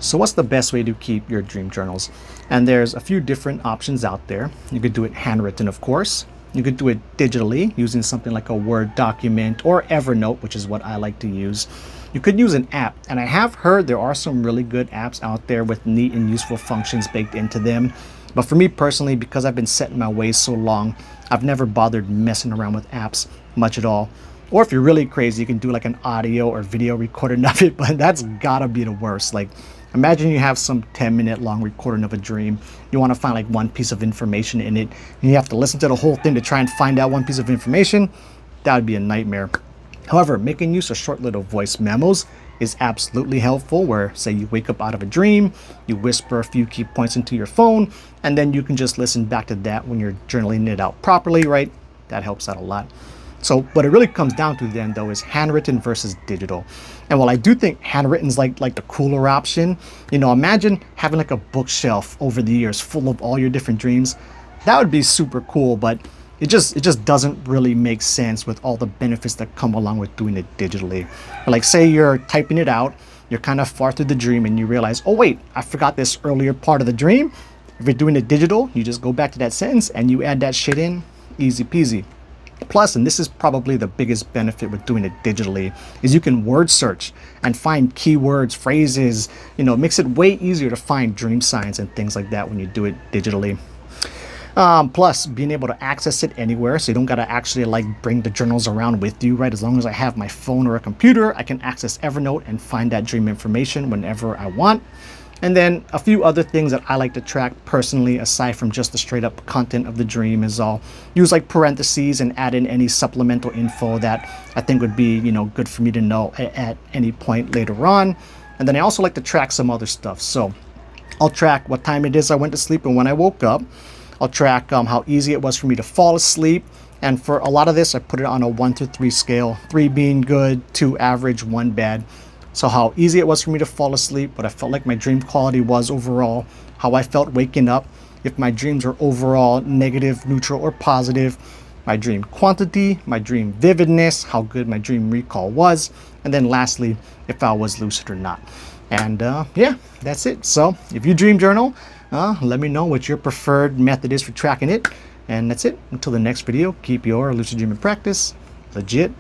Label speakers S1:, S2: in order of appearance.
S1: So what's the best way to keep your dream journals? And there's a few different options out there. You could do it handwritten, of course. You could do it digitally using something like a Word document or Evernote, which is what I like to use. You could use an app, and I have heard there are some really good apps out there with neat and useful functions baked into them. But for me personally, because I've been set in my ways so long, I've never bothered messing around with apps much at all. Or if you're really crazy, you can do like an audio or video recording of it, but that's gotta be the worst. Like, imagine you have some 10-minute long recording of a dream. You want to find like one piece of information in it, and you have to listen to the whole thing to try and find out one piece of information. That would be a nightmare. However, making use of short little voice memos is absolutely helpful, where say you wake up out of a dream, you whisper a few key points into your phone, and then you can just listen back to that when you're journaling it out properly, right? That helps out a lot. So what it really comes down to then though is handwritten versus digital. And while I do think handwritten is like the cooler option, imagine having like a bookshelf over the years full of all your different dreams. That would be super cool, but it just doesn't really make sense with all the benefits that come along with doing it digitally. Like say you're typing it out, you're kind of far through the dream and you realize, oh wait, I forgot this earlier part of the dream. If you're doing it digital, you just go back to that sentence and you add that shit in, easy peasy. Plus, and this is probably the biggest benefit with doing it digitally, is you can word search and find keywords, phrases. It makes it way easier to find dream signs and things like that when you do it digitally. Plus, being able to access it anywhere, so you don't gotta actually like bring the journals around with you, right? As long as I have my phone or a computer, I can access Evernote and find that dream information whenever I want. And then a few other things that I like to track personally, aside from just the straight up content of the dream, is I'll use like parentheses and add in any supplemental info that I think would be, good for me to know at any point later on. And then I also like to track some other stuff. So I'll track what time it is I went to sleep and when I woke up. I'll track how easy it was for me to fall asleep. And for a lot of this, I put it on a 1 to 3 scale, 3 being good, 2 average, 1 bad. So how easy it was for me to fall asleep, what I felt like my dream quality was overall, how I felt waking up, if my dreams were overall negative, neutral, or positive, my dream quantity, my dream vividness, how good my dream recall was, and then lastly, if I was lucid or not. And yeah, that's it. So if you dream journal, let me know what your preferred method is for tracking it. And that's it. Until the next video, keep your lucid dreaming practice legit.